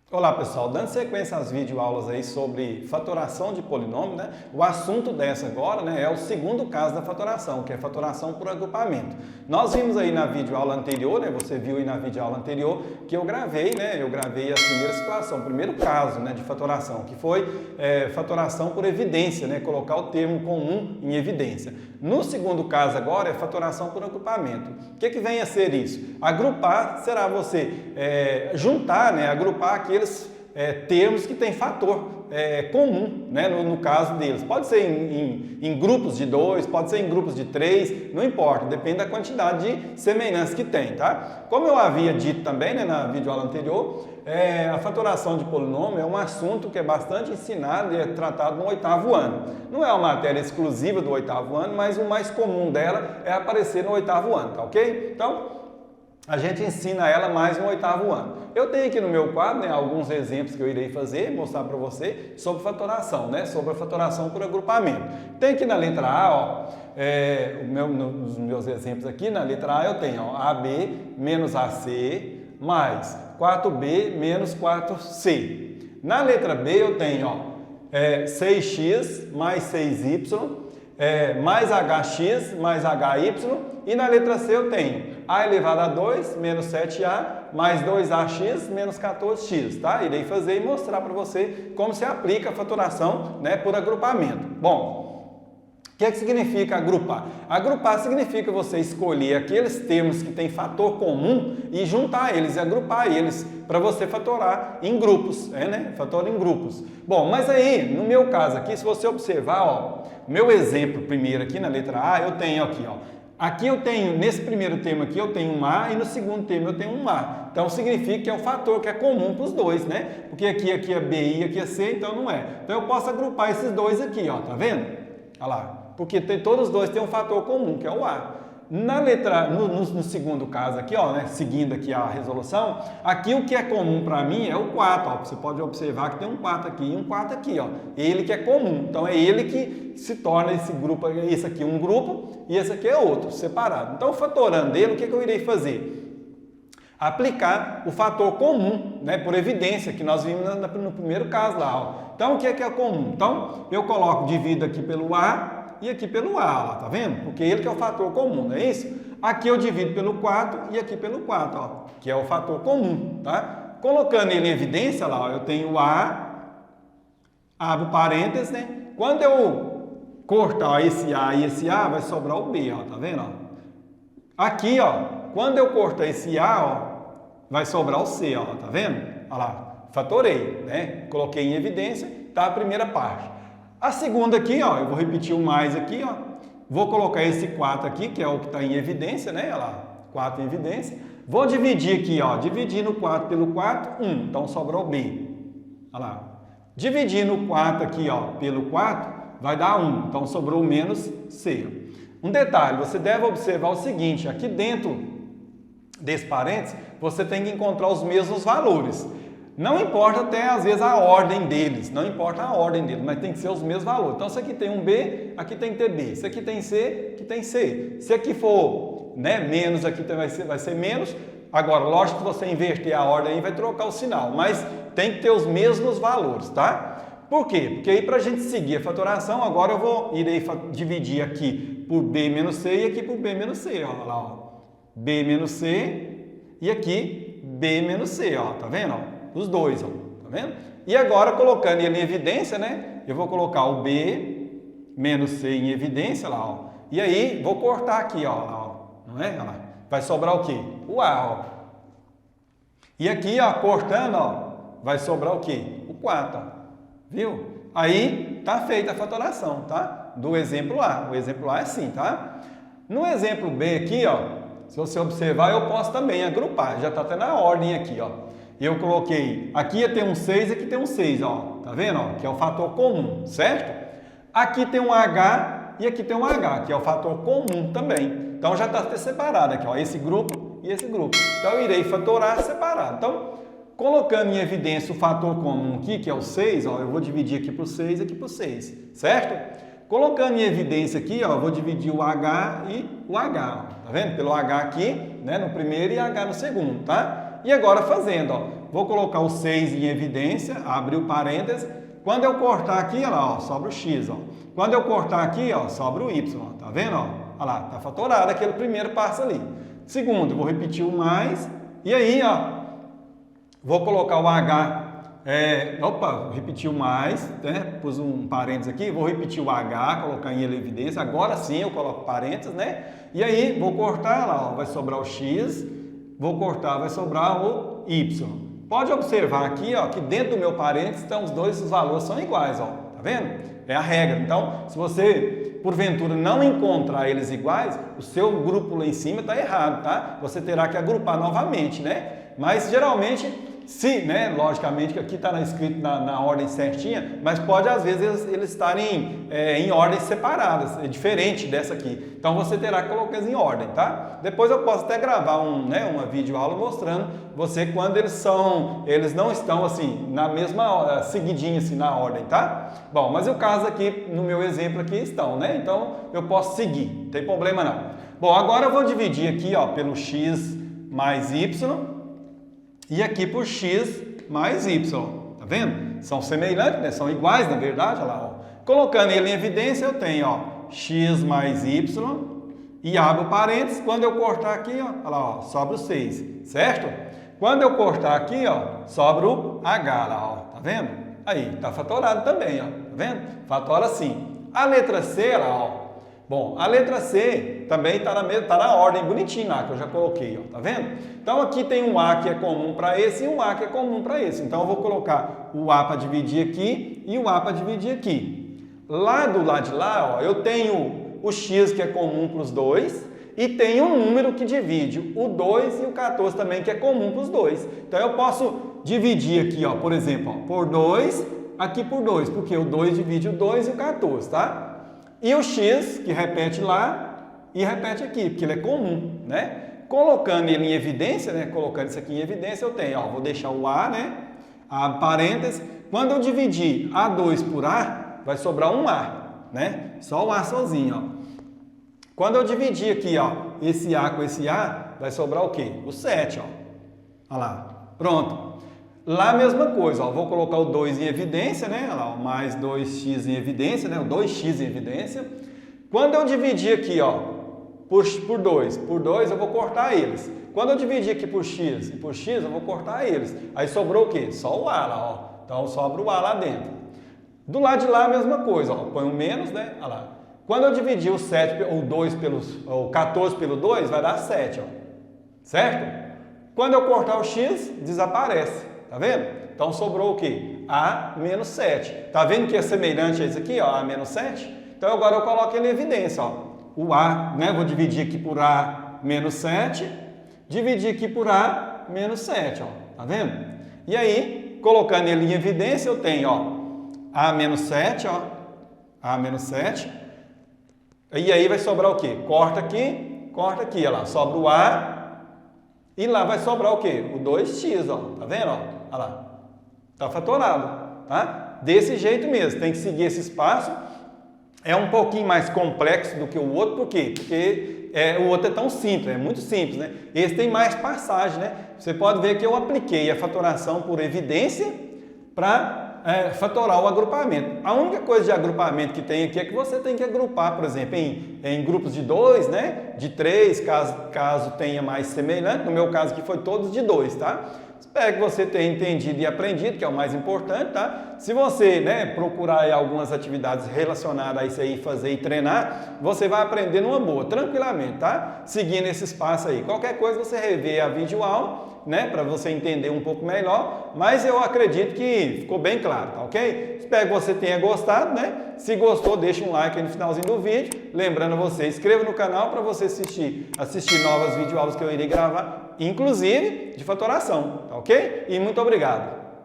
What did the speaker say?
Olá pessoal, dando sequência às videoaulas aí sobre fatoração de polinômio, né? O assunto dessa agora, né, é o segundo caso da fatoração, que é fatoração por agrupamento. Nós vimos aí na videoaula anterior, né, você viu aí na videoaula anterior, que eu gravei a primeira situação, o primeiro caso, né, de fatoração, que foi fatoração por evidência, né, colocar o termo comum em evidência. No segundo caso agora é fatoração por agrupamento. O que vem a ser isso? Agrupar será você juntar, né, agrupar aqueles termos que têm fator comum, né, no caso deles. Pode ser em grupos de 2, pode ser em grupos de 3, não importa, depende da quantidade de semelhanças que tem, tá? Como eu havia dito também, né, na videoaula anterior, a fatoração de polinômio é um assunto que é bastante ensinado e é tratado no 8º ano. Não é uma matéria exclusiva do 8º ano, mas o mais comum dela é aparecer no 8º ano, tá ok? Então, a gente ensina ela mais no 8º ano. Eu tenho aqui no meu quadro, né, alguns exemplos que eu irei fazer, mostrar para você sobre fatoração, né, sobre a fatoração por agrupamento. Tem aqui na letra A, ó, nos meus exemplos aqui, na letra A eu tenho ó, AB menos AC mais 4B menos 4C. Na letra B eu tenho ó, 6x mais 6y mais hx mais hy, e na letra C eu tenho a elevado a 2 menos 7a mais 2ax menos 14x, tá? Irei fazer e mostrar para você como se aplica a fatoração, né, por agrupamento. Bom, o que significa agrupar? Agrupar significa você escolher aqueles termos que têm fator comum e juntar eles e agrupar eles para você fatorar em grupos, né? Fator em grupos. Bom, mas aí, no meu caso aqui, se você observar, ó, meu exemplo primeiro aqui na letra A, eu tenho aqui, ó, aqui eu tenho, nesse primeiro termo aqui, eu tenho um A e no segundo termo eu tenho um A. Então, significa que é um fator que é comum para os dois, né? Porque aqui é B e aqui é C, então não é. Então, eu posso agrupar esses dois aqui, ó, tá vendo? Olha lá. Porque todos os dois têm um fator comum, que é o A. Na letra, no segundo caso aqui, ó, né, seguindo aqui a resolução, aqui o que é comum para mim é o 4, ó, você pode observar que tem um 4 aqui e um 4 aqui, ó, ele que é comum, então é ele que se torna esse grupo, esse aqui um grupo e esse aqui é outro, separado. Então, fatorando ele, o que eu irei fazer? Aplicar o fator comum, né, por evidência, que nós vimos no primeiro caso lá, ó. Então, o que é comum? Então, eu divido aqui pelo A, e aqui pelo A, lá, tá vendo? Porque ele que é o fator comum, não é isso? Aqui eu divido pelo 4 e aqui pelo 4, ó, que é o fator comum, tá? Colocando ele em evidência, lá, ó, eu tenho o A, abro parênteses, né? Quando eu cortar esse A e esse A, vai sobrar o B, ó, tá vendo? Ó? Aqui, ó, quando eu cortar esse A, ó, vai sobrar o C, ó, tá vendo? Olha lá, fatorei, né? Coloquei em evidência, tá a primeira parte. A segunda aqui, ó, eu vou repetir o mais aqui, ó. Vou colocar esse 4 aqui, que é o que está em evidência, né? Olha lá, 4 em evidência. Vou dividir aqui, ó. Dividir no 4 pelo 4, 1. Então, sobra o B. Olha lá. Dividir no 4 aqui, ó, pelo 4, vai dar 1. Então, sobrou menos C. Um detalhe, você deve observar o seguinte. Aqui dentro desse parênteses, você tem que encontrar os mesmos valores. Não importa até, às vezes, a ordem deles, não importa a ordem deles, mas tem que ser os mesmos valores. Então, se aqui tem um B, aqui tem que ter B. Se aqui tem C, aqui tem C. Se aqui for, né, menos, aqui vai ser menos. Agora, lógico que você inverter a ordem aí vai trocar o sinal, mas tem que ter os mesmos valores, tá? Por quê? Porque aí, para a gente seguir a fatoração, agora irei dividir aqui por B menos C e aqui por B menos C, ó, lá, ó. B menos C e aqui B menos C, ó, tá vendo, ó? Os dois, ó, tá vendo? E agora, colocando ele em evidência, né? Eu vou colocar o B menos C em evidência, lá, ó. E aí, vou cortar aqui, ó, lá, ó. Não é? Olha lá. Vai sobrar o quê? O A, ó. E aqui, ó, cortando, ó, vai sobrar o quê? O 4, ó. Viu? Aí, tá feita a fatoração, tá? Do exemplo A. O exemplo A é assim, tá? No exemplo B aqui, ó, se você observar, eu posso também agrupar. Já tá até na ordem aqui, ó. Eu coloquei, aqui ia ter um 6, aqui tem um 6, ó, tá vendo, ó, que é o fator comum, certo? Aqui tem um H e aqui tem um H, que é o fator comum também. Então, já está separado aqui, ó, esse grupo e esse grupo. Então, eu irei fatorar separado. Então, colocando em evidência o fator comum aqui, que é o 6, ó, eu vou dividir aqui por 6 e aqui por 6, certo? Colocando em evidência aqui, ó, eu vou dividir o H e o H, ó, tá vendo? Pelo H aqui, né, no primeiro e H no segundo, tá? E agora fazendo, ó, vou colocar o 6 em evidência, abrir o parênteses. Quando eu cortar aqui, olha lá, ó, sobra o x, ó. Quando eu cortar aqui, ó, sobra o y, ó, tá vendo, ó? Olha lá, tá fatorado aquele primeiro passo ali. Segundo, vou repetir o mais, e aí, ó, vou colocar o h, vou repetir o mais, né? Pus um parênteses aqui, vou repetir o h, colocar em evidência, agora sim eu coloco parênteses, né? E aí, vou cortar, lá, ó, vai sobrar o x, vou cortar, vai sobrar o y. Pode observar aqui, ó, que dentro do meu parênteses estão os dois, os valores são iguais, ó, tá vendo? É a regra. Então, se você, porventura, não encontrar eles iguais, o seu grupo lá em cima está errado, tá? Você terá que agrupar novamente, né? Mas, geralmente, se, né, logicamente que aqui está escrito na ordem certinha, mas pode às vezes eles estarem em ordens separadas, é diferente dessa aqui. Então você terá que colocar eles em ordem, tá? Depois eu posso até gravar uma videoaula mostrando você quando eles não estão assim na mesma seguidinha assim na ordem, tá? Bom, mas o caso aqui no meu exemplo aqui estão, né? Então eu posso seguir, não tem problema não. Bom, agora eu vou dividir aqui, ó, pelo x mais y. E aqui por x mais y, tá vendo? São semelhantes, né? São iguais, na verdade, olha lá, ó. Colocando ele em evidência, eu tenho, ó, x mais y e abro parênteses. Quando eu cortar aqui, ó, olha lá, ó, sobra o 6, certo? Quando eu cortar aqui, ó, sobra o h lá, ó, tá vendo? Aí, tá fatorado também, ó, tá vendo? Fatora assim. A letra C, lá, ó. Bom, a letra C também está na ordem bonitinha lá, que eu já coloquei, ó, tá vendo? Então aqui tem um A que é comum para esse e um A que é comum para esse. Então eu vou colocar o A para dividir aqui e o A para dividir aqui. Lá do lado de lá, ó, eu tenho o X que é comum para os dois e tenho um número que divide o 2 e o 14 também que é comum para os dois. Então eu posso dividir aqui, ó, por exemplo, ó, por 2, aqui por 2, porque o 2 divide o 2 e o 14, tá? E o x, que repete lá e repete aqui, porque ele é comum, né? Colocando ele em evidência, né? Colocando isso aqui em evidência, eu tenho, ó, vou deixar o A, né? A parênteses. Quando eu dividir A2 por A, vai sobrar um A, né? Só o A sozinho, ó. Quando eu dividir aqui, ó, esse A com esse A, vai sobrar o quê? O 7, ó. Olha lá. Pronto. Lá a mesma coisa, ó, vou colocar o 2 em evidência, né? Olha lá, ó, mais 2x em evidência, né? O 2x em evidência. Quando eu dividir aqui, ó, por 2 eu vou cortar eles. Quando eu dividir aqui por x e por x, eu vou cortar eles. Aí sobrou o quê? Só o A lá, ó. Então sobra o A lá dentro. Do lado de lá a mesma coisa, ó. Põe um menos, né? Olha lá. Quando eu dividir o 7, o 14 pelo 2, vai dar 7, ó. Certo? Quando eu cortar o x, desaparece. Tá vendo? Então sobrou o quê? A menos 7. Tá vendo que é semelhante a isso aqui, ó, A menos 7? Então agora eu coloco ele em evidência, ó. O A, né? Vou dividir aqui por A menos 7, dividir aqui por A menos 7, ó. Tá vendo? E aí, colocando ele em evidência, eu tenho, ó, A menos 7, ó. A menos 7. E aí vai sobrar o quê? Corta aqui, ó lá. Sobra o A. E lá vai sobrar o quê? O 2x, ó. Tá vendo, ó? Olha lá. Tá fatorado, tá? Desse jeito mesmo. Tem que seguir esse passo. É um pouquinho mais complexo do que o outro. Por quê? Porque o outro é tão simples, é muito simples, né? Esse tem mais passagem, né? Você pode ver que eu apliquei a fatoração por evidência para fatorar o agrupamento. A única coisa de agrupamento que tem aqui é que você tem que agrupar, por exemplo, em grupos de 2, né? De 3, caso tenha mais semelhante. No meu caso aqui foi todos de 2, tá? Espero que você tenha entendido e aprendido, que é o mais importante, tá? Se você, né, procurar aí algumas atividades relacionadas a isso aí, fazer e treinar, você vai aprender numa boa, tranquilamente, tá? Seguindo esses passos aí. Qualquer coisa você revê a videoaula, né, para você entender um pouco melhor, mas eu acredito que ficou bem claro, tá ok? Espero que você tenha gostado, né? Se gostou, deixa um like aí no finalzinho do vídeo. Lembrando você, inscreva no canal para você assistir novas videoaulas que eu irei gravar, inclusive de fatoração, tá ok? E muito obrigado!